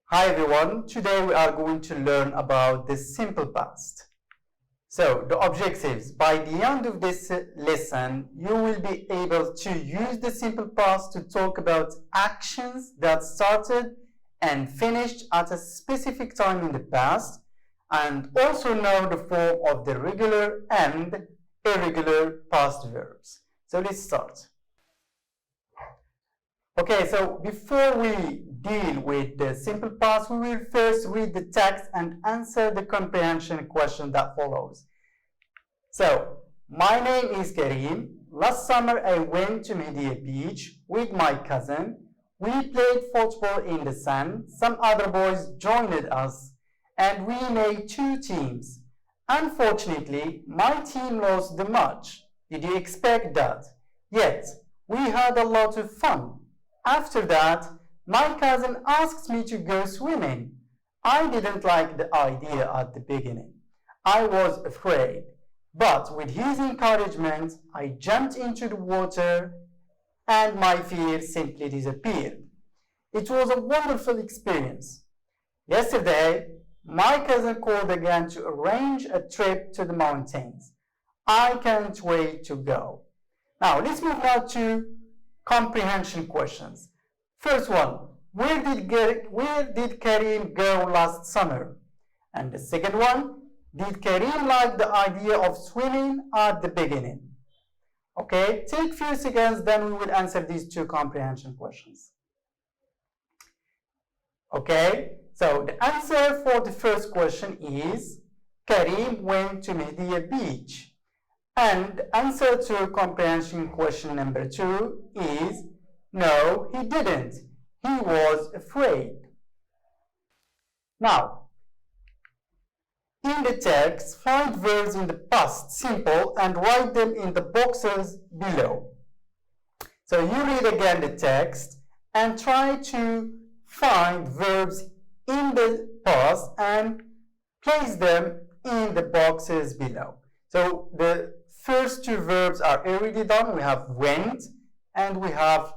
Hi everyone, today we are going to learn about the simple past. So the objectives, by the end of this lesson, you will be able to use the simple past to talk about actions that started and finished at a specific time in the past, and also know the form of the regular and irregular past verbs. So let's start. Okay, so before we deal with the simple past, we will first read the text and answer the comprehension question that follows. So, my name is Karim. Last summer I went to Matiere beach with my cousin. We played football in the sun. Some other boys joined us and we made two teams. Unfortunately, my team lost the match. Did you expect that? Yet, we had a lot of fun. After that, my cousin asked me to go swimming. I didn't like the idea at the beginning. I was afraid. But with his encouragement, I jumped into the water and my fear simply disappeared. It was a wonderful experience. Yesterday, my cousin called again to arrange a trip to the mountains. I can't wait to go. Now, let's move now to comprehension questions. First one, where did Karim go last summer? And the second one, did Karim like the idea of swimming at the beginning? Okay, take a few seconds, then we will answer these two comprehension questions. Okay, so the answer for the first question is Karim went to Matiere beach. And the answer to comprehension question number 2 is no, he didn't. He was afraid. Now, in the text, find verbs in the past simple and write them in the boxes below. So you read again the text and try to find verbs in the past and place them in the boxes below. So the first two verbs are already done. We have went and we have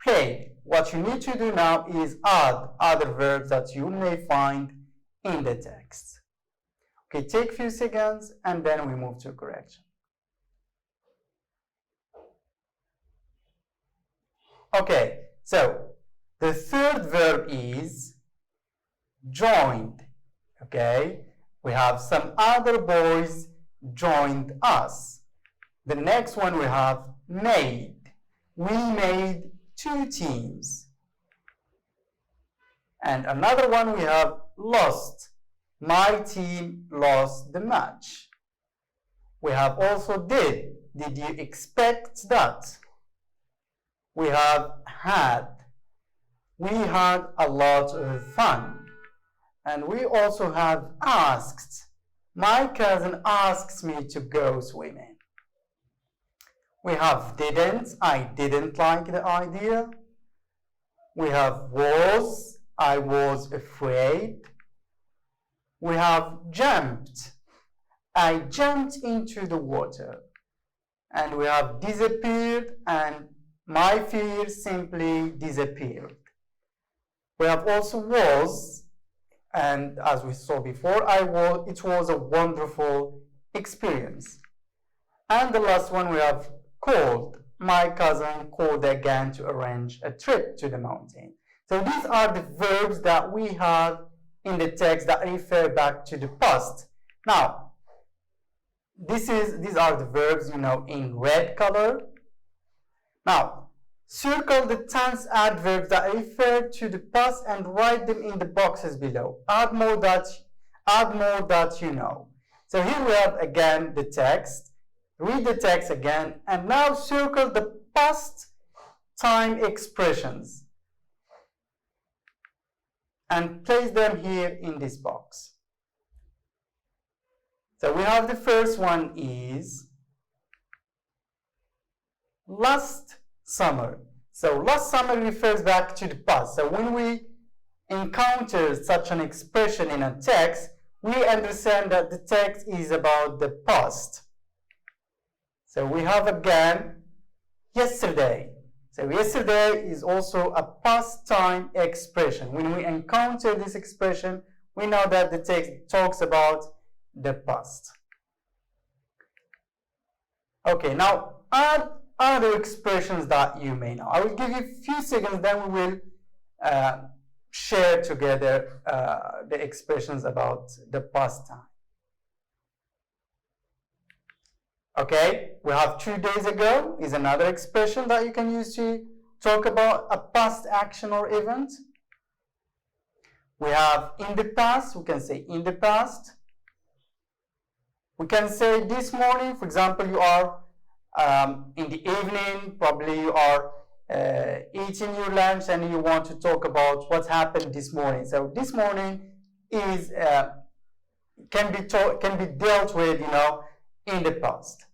played. What you need to do now is add other verbs that you may find in the text. Okay, take a few seconds and then we move to correction. Okay, so the third verb is joined. Okay, we have some other boys joined us. The next one we have made. We made two teams. And another one we have lost. My team lost the match. We have also did. Did you expect that? We have had. We had a lot of fun. And we also have asked. My cousin asks me to go swimming. We have didn't. I didn't like the idea. We have was. I was afraid. We have jumped. I jumped into the water. And we have disappeared and my fear simply disappeared. We have also was, and as we saw before, it was a wonderful experience. And the last one we have called. My cousin called again to arrange a trip to the mountain. So these are the verbs that we have in the text that refer back to the past. Now, these are the verbs, in red color. Now, circle the tense adverbs that refer to the past and write them in the boxes below. Add more that you know. So here we have again the text. Read the text again and now circle the past time expressions and place them here in this box. So we have the first one is last summer. So last summer refers back to the past. So when we encounter such an expression in a text, we understand that the text is about the past. So we have again yesterday. So yesterday is also a past time expression. When we encounter this expression, we know that the text talks about the past. Okay, now add other expressions that you may know. I will give you a few seconds, then we will share together the expressions about the past time. Okay, we have 2 days ago is another expression that you can use to talk about a past action or event. We have in the past, we can say in the past. We can say this morning, for example, you are in the evening, probably you are eating your lunch and you want to talk about what happened this morning. So this morning is can be dealt with, you know, in the past.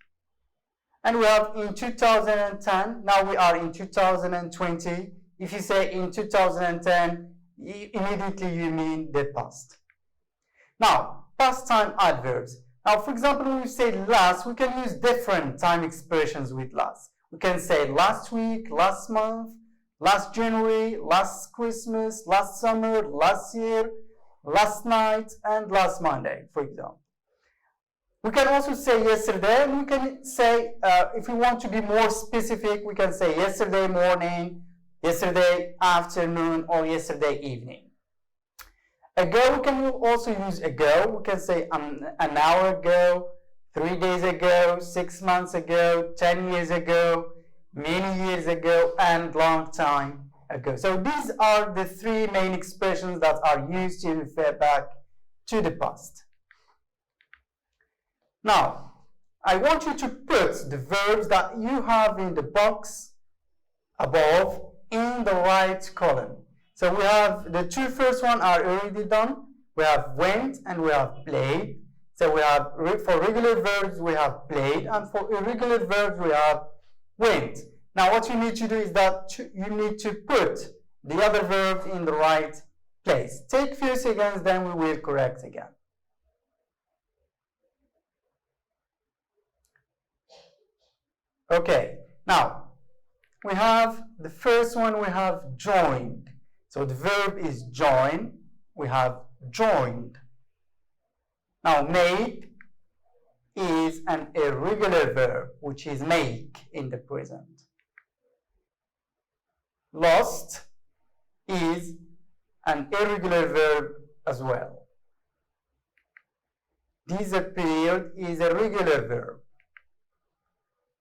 And we have in 2010, now we are in 2020. If you say in 2010, immediately you mean the past. Now, past time adverbs. Now, for example, when we say last, we can use different time expressions with last. We can say last week, last month, last January, last Christmas, last summer, last year, last night, and last Monday, for example. We can also say yesterday, and we can say, if we want to be more specific, we can say yesterday morning, yesterday afternoon, or yesterday evening. Ago, we can also use ago. We can say an hour ago, 3 days ago, 6 months ago, 10 years ago, many years ago, and long time ago. So these are the 3 main expressions that are used to refer back to the past. Now, I want you to put the verbs that you have in the box above in the right column. So we have the 2 first ones are already done. We have went and we have played. So we have, for regular verbs, we have played, and for irregular verbs, we have went. Now, what you need to do is that you need to put the other verbs in the right place. Take a few seconds, then we will correct again. Okay, now, we have the first one, we have joined. So the verb is join, we have joined. Now, made is an irregular verb, which is make in the present. Lost is an irregular verb as well. Disappeared is a regular verb.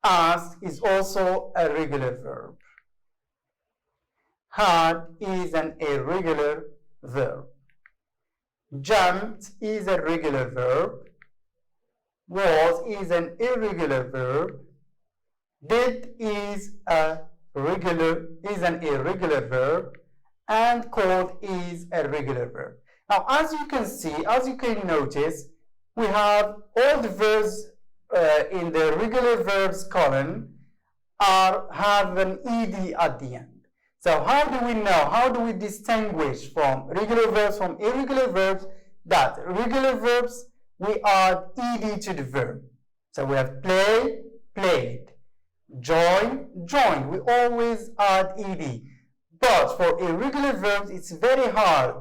Asked is also a regular verb. Had is an irregular verb. Jumped is a regular verb. Was is an irregular verb. Did is an irregular verb. And called is a regular verb. Now, as you can see, as you can notice, we have all the verbs in the regular verbs column have an ed at the end. So how do we know, how do we distinguish from regular verbs from irregular verbs? That regular verbs, we add ed to the verb. So we have play, played, join, joined. We always add ed. But for irregular verbs, it's very hard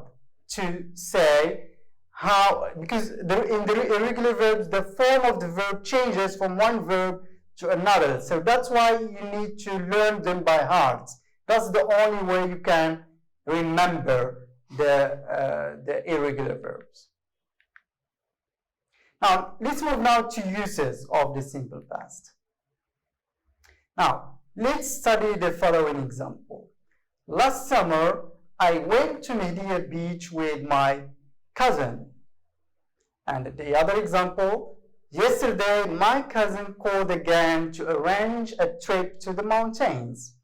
to say how, because in the irregular verbs, the form of the verb changes from one verb to another. So that's why you need to learn them by heart. That's the only way you can remember the irregular verbs. Now, let's move now to uses of the simple past. Now, let's study the following example. Last summer, I went to Matiere beach with my cousin. And the other example, yesterday my cousin called again to arrange a trip to the mountains.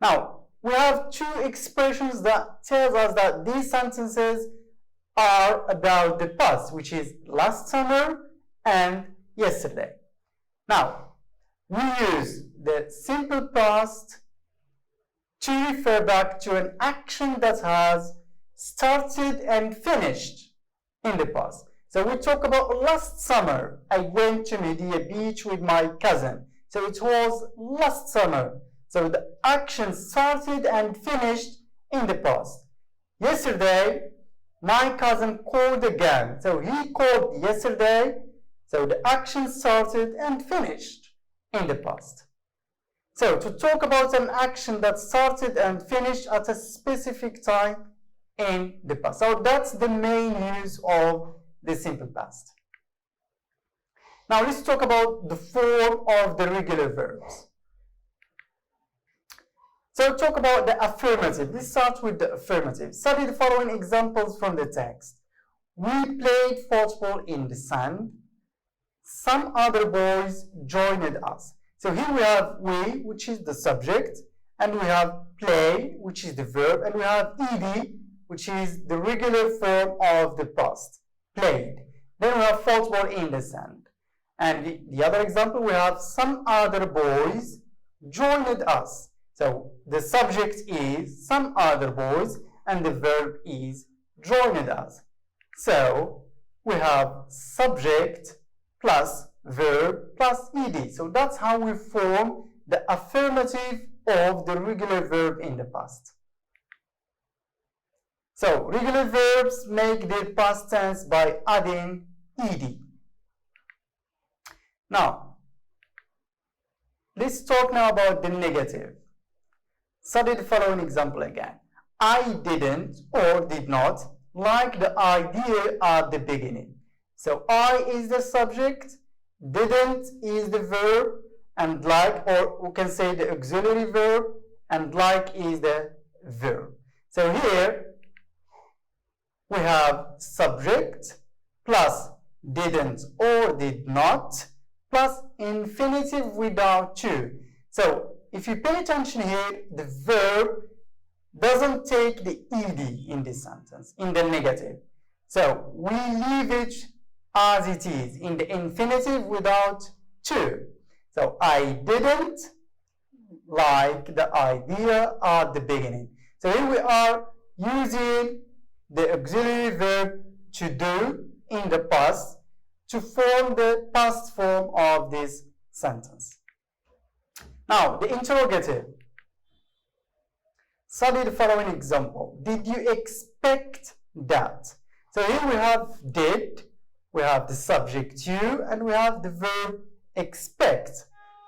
Now, we have 2 expressions that tells us that these sentences are about the past, which is last summer and yesterday. Now, we use the simple past to refer back to an action that has started and finished in the past. So we talk about last summer, I went to Matiere beach with my cousin. So it was last summer. So the action started and finished in the past. Yesterday, my cousin called again. So he called yesterday. So the action started and finished in the past. So to talk about an action that started and finished at a specific time in the past. So that's the main use of the simple past. Now let's talk about the form of the regular verbs. So talk about the affirmative. Let's start with the affirmative. Study the following examples from the text. We played football in the sand. Some other boys joined us. So here we have we, which is the subject, and we have play, which is the verb, and we have ed, which is the regular form of the past, played. Then we have football in the sand. And the other example, we have some other boys joined us. So the subject is some other boys, and the verb is joined us. So we have subject plus verb plus ed. So that's how we form the affirmative of the regular verb in the past. So regular verbs make their past tense by adding ed. Now, let's talk now about the negative. Study the following example again. I didn't or did not like the idea at the beginning. So I is the subject, didn't is the verb, and like, or we can say the auxiliary verb, and like is the verb. So here we have subject plus didn't or did not plus infinitive without to. So if you pay attention here, the verb doesn't take the ed in this sentence, in the negative. So we leave it as it is in the infinitive without to. So I didn't like the idea at the beginning. So here we are using the auxiliary verb to do in the past to form the past form of this sentence. Now, the interrogative. Study the following example. Did you expect that? So here we have did, we have the subject you, and we have the verb expect.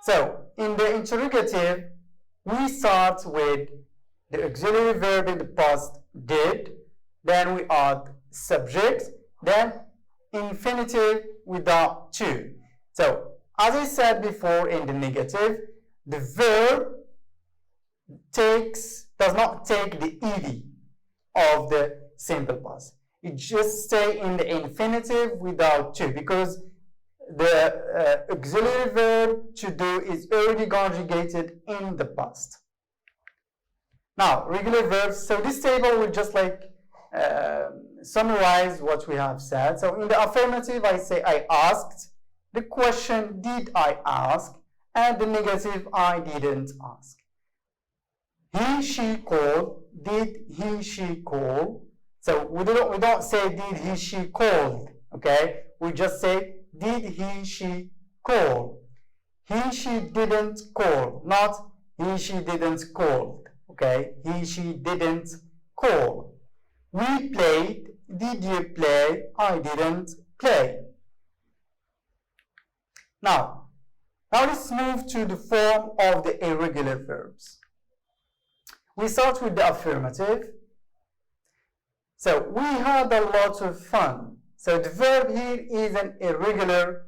So in the interrogative, we start with the auxiliary verb in the past did, then we add subject, then infinitive without to. So as I said before in the negative, the verb does not take the ed of the simple past. It just stay in the infinitive without to, because the auxiliary verb to do is already conjugated in the past. Now, regular verbs. So this table will just like summarize what we have said. So in the affirmative, I say I asked. The question, did I ask? And the negative, I didn't ask. He, she called. Did he, she call? So we don't say did he, she called. Okay? We just say did he, she call. He, she didn't call. Not he, she didn't call. Okay? He, she didn't call. We played. Did you play? I didn't play. Now let's move to the form of the irregular verbs. We start with the affirmative. So we had a lot of fun. So the verb here is an irregular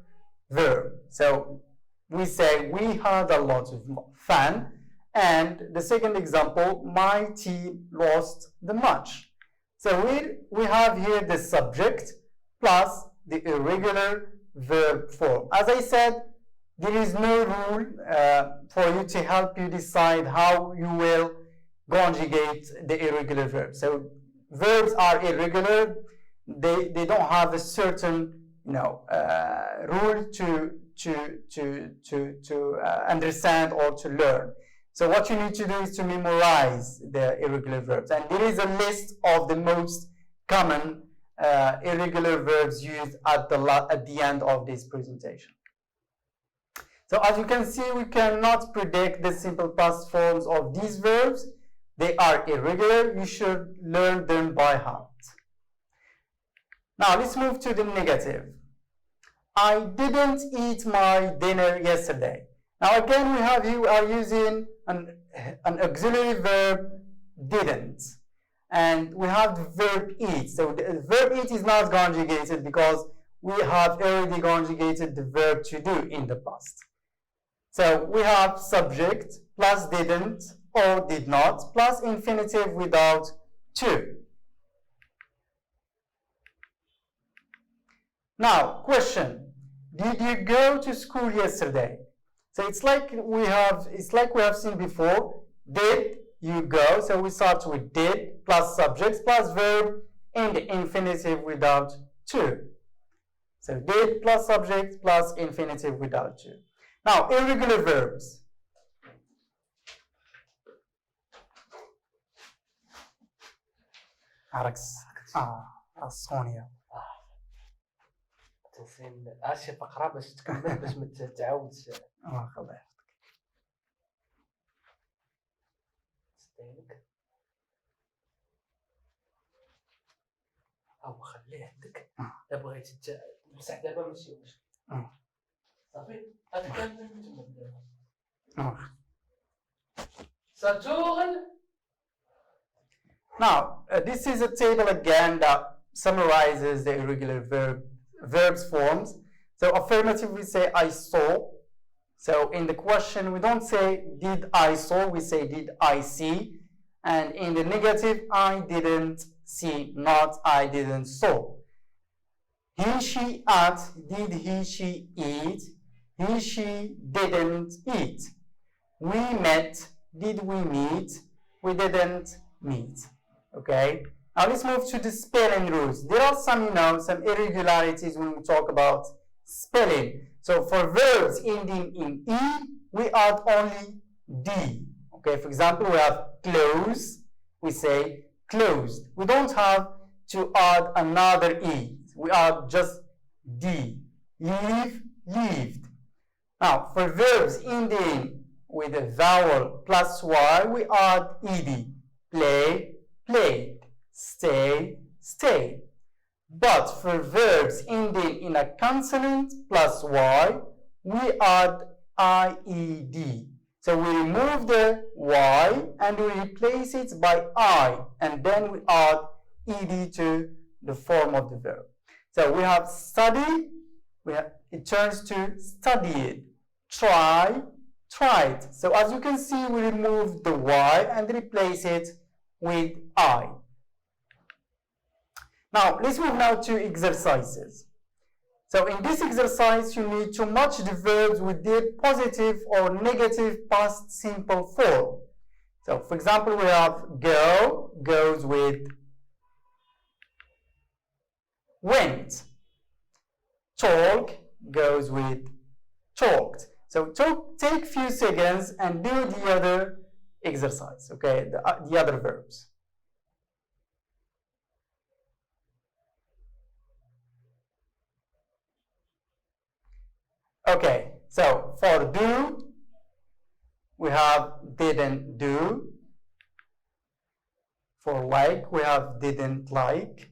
verb. So we say we had a lot of fun. And the second example, my team lost the match. So we have here the subject plus the irregular verb form. As I said, there is no rule for you to help you decide how you will conjugate the irregular verb. So verbs are irregular. They don't have a certain rule to understand or to learn. So what you need to do is to memorize the irregular verbs. And there is a list of the most common irregular verbs used at the end of this presentation. So as you can see, we cannot predict the simple past forms of these verbs. They are irregular. You should learn them by heart. Now let's move to the negative. I didn't eat my dinner yesterday. Now again, we are using an auxiliary verb, didn't. And we have the verb eat. So the verb eat is not conjugated because we have already conjugated the verb to do in the past. So we have subject plus didn't or did not plus infinitive without to. Now, question. Did you go to school yesterday? So it's like we have seen before. Did you go? So we start with did plus subject plus verb and the infinitive without to. So did plus subject plus infinitive without to. Now, irregular verbs. Sonia. تنسين اشي فقره باش تكمل باش ما تعاودش. الله يحفظك. ستينك او خليه عندك. الا بغيتي تمسح دابا ماشي مشكل. صافي غتكمل دابا. ساتورن. Now, this is a table again that summarizes the irregular verbs forms. So affirmative, we say I saw. So in the question, we don't say did I saw, we say did I see. And in the negative, I didn't see, not I didn't saw. He, she ate, did he, she eat? He, she didn't eat. We met, did we meet? We didn't meet. Okay? Now let's move to the spelling rules. There are some irregularities when we talk about spelling. So for verbs ending in E, we add only D. Okay, for example, we have close, we say closed. We don't have to add another E. We add just D. Leave, leaved. Now, for verbs ending with a vowel plus Y, we add ED. Play, played. Stay, stayed. But for verbs ending in a consonant plus Y, we add IED. So we remove the Y and we replace it by I, and then we add ED to the form of the verb. So we have study, it turns to studied. Try, tried. So as you can see, we remove the Y and replace it with I. Now, let's move now to exercises. So in this exercise, you need to match the verbs with their positive or negative past simple form. So for example, we have go, goes with went. Talk goes with talked. So take few seconds and do the other exercise, okay, the other verbs. Okay, so for do, we have didn't do. For like, we have didn't like.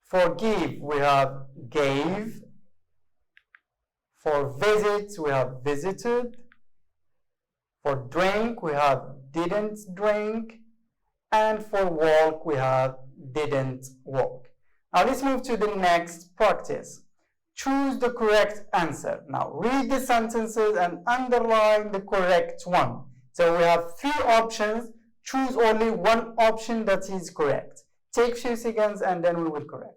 For give, we have gave. For visit, we have visited. For drink, we have didn't drink. And for walk, we have didn't walk. Now let's move to the next practice. Choose the correct answer. Now read the sentences and underline the correct one. So we have three options. Choose only one option that is correct. Take few seconds and then we will correct.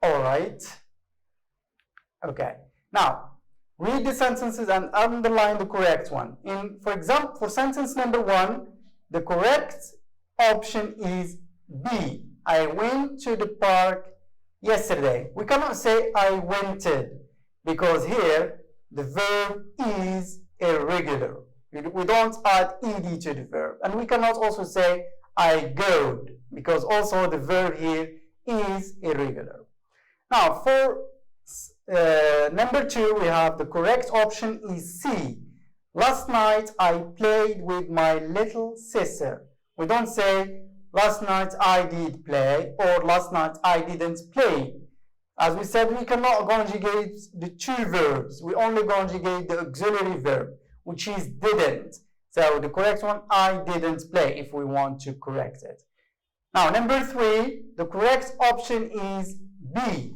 All right. Okay. Now, read the sentences and underline the correct one. For example, for sentence number 1, the correct option is B. I went to the park yesterday. We cannot say I wented because here the verb is irregular. We don't add ed to the verb. And we cannot also say I goed because also the verb here is irregular. Now for number 2, we have the correct option is C. Last night I played with my little sister. We don't say last night I did play or last night I didn't play. As we said, we cannot conjugate the two verbs. We only conjugate the auxiliary verb, which is didn't. So the correct one, I didn't play, if we want to correct it. Now, number 3, the correct option is B.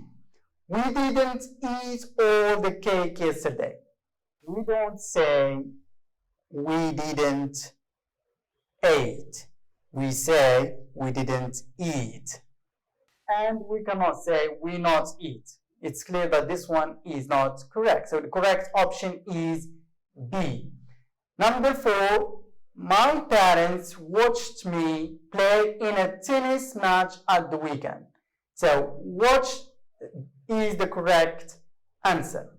We didn't eat all the cake yesterday. We don't say we didn't eat. We say we didn't eat. And we cannot say we not eat. It's clear that this one is not correct. So the correct option is B. Number 4, my parents watched me play in a tennis match at the weekend. So watch is the correct answer.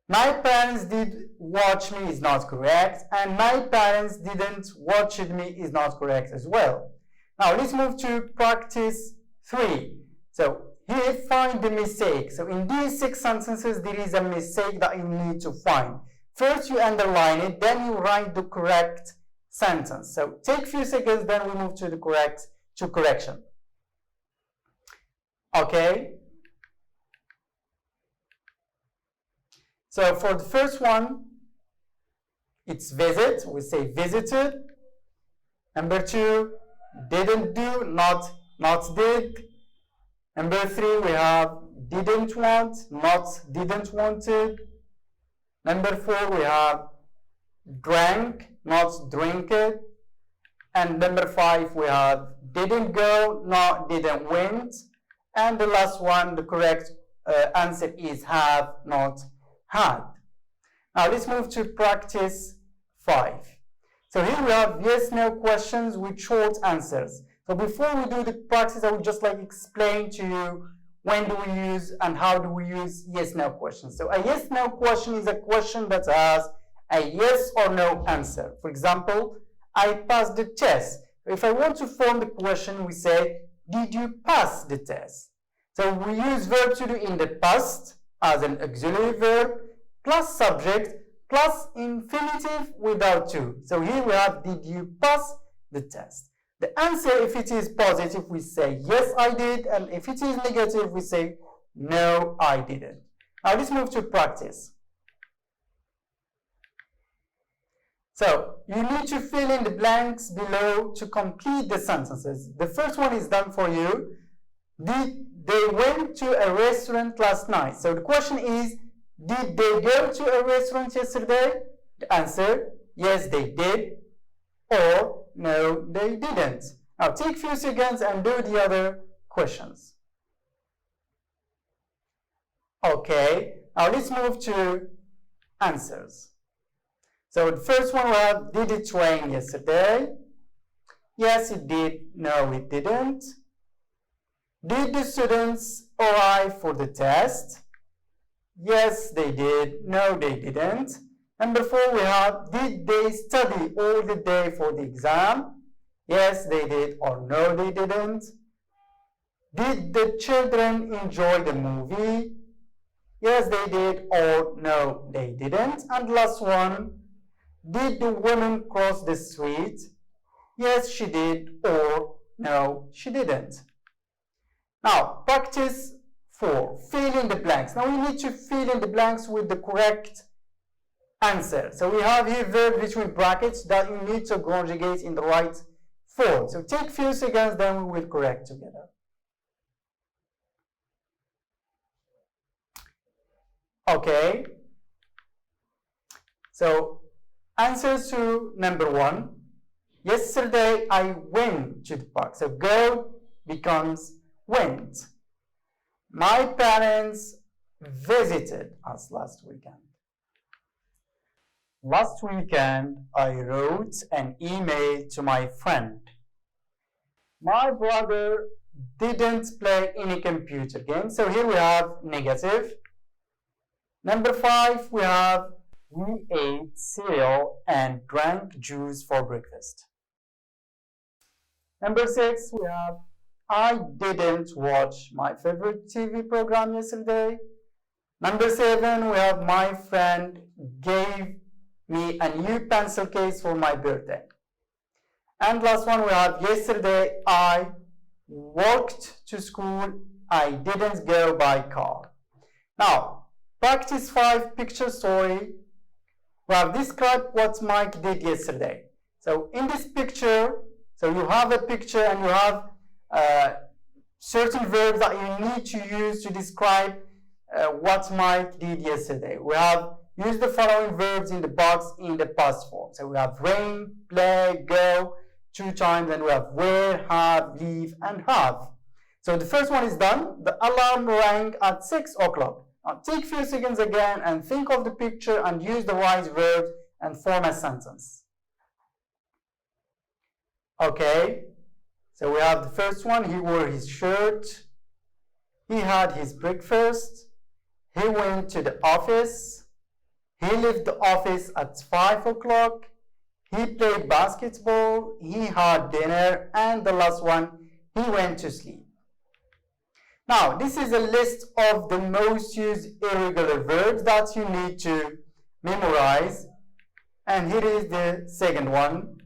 My parents did watch me is not correct, and my parents didn't watch me is not correct as well. Now let's move to practice 3. So here find the mistake. So in these 6 sentences there is a mistake that you need to find. First you underline it, then you write the correct sentence. So take a few seconds, then we move to the correction. Okay. So for the first one, it's visit. We say visited. Number 2, didn't do, not did. Number 3, we have didn't want, not didn't wanted. Number 4, we have drank, not drink it. And number 5, we have didn't go, not didn't went. And the last one, the correct answer is have, not had. Now let's move to practice 5. So here we have yes/no questions with short answers. So before we do the practice, I would just like explain to you when do we use and how do we use yes/no questions. So a yes/no question is a question that has a yes or no answer. For example, I passed the test. If I want to form the question, we say, did you pass the test? So we use verb to do in the past as an auxiliary verb, plus subject, plus infinitive without to. So here we have, did you pass the test? The answer, if it is positive, we say, yes, I did. And if it is negative, we say, no, I didn't. Now let's move to practice. So you need to fill in the blanks below to complete the sentences. The first one is done for you. They went to a restaurant last night. So the question is, did they go to a restaurant yesterday? The answer, yes, they did. Or no, they didn't. Now take a few seconds and do the other questions. Okay, now let's move to answers. So the first one we have, did it rain yesterday? Yes, it did. No, it didn't. Did the students arrive for the test? Yes, they did. No, they didn't. Number 4, we have, did they study all the day for the exam? Yes, they did, or no, they didn't. Did the children enjoy the movie? Yes, they did, or no, they didn't. And last one, did the woman cross the street? Yes, she did, or no, she didn't. Now, practice 4, fill in the blanks. Now we need to fill in the blanks with the correct answer. So we have here verb between brackets that you need to conjugate in the right form. So take a few seconds, then we will correct together. Okay. So answers to number 1. Yesterday I went to the park. So go becomes went. My parents visited us last weekend. Last weekend, I wrote an email to my friend. My brother didn't play any computer games. So here we have negative. Number 5, we have we ate cereal and drank juice for breakfast. Number 6, we have I didn't watch my favorite TV program yesterday. Number 7, we have my friend gave me a new pencil case for my birthday. And last one, we have yesterday I walked to school. I didn't go by car. Now, practice 5 picture story. We have described what Mike did yesterday. So in this picture, so you have a picture and you have certain verbs that you need to use to describe what Mike did yesterday. We have used the following verbs in the box in the past form. So we have rain, play, go 2 times, and we have wear, have, leave, and have. So the first one is done. The alarm rang at 6 o'clock. Now take a few seconds again and think of the picture and use the right verbs and form a sentence. Okay, so we have the first one. He wore his shirt. He had his breakfast. He went to the office. He left the office at 5 o'clock. He played basketball. He had dinner. And the last one, he went to sleep. Now, this is a list of the most used irregular verbs that you need to memorize. And here is the second one.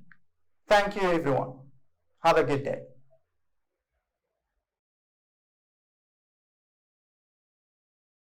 Thank you, everyone. Have a good day.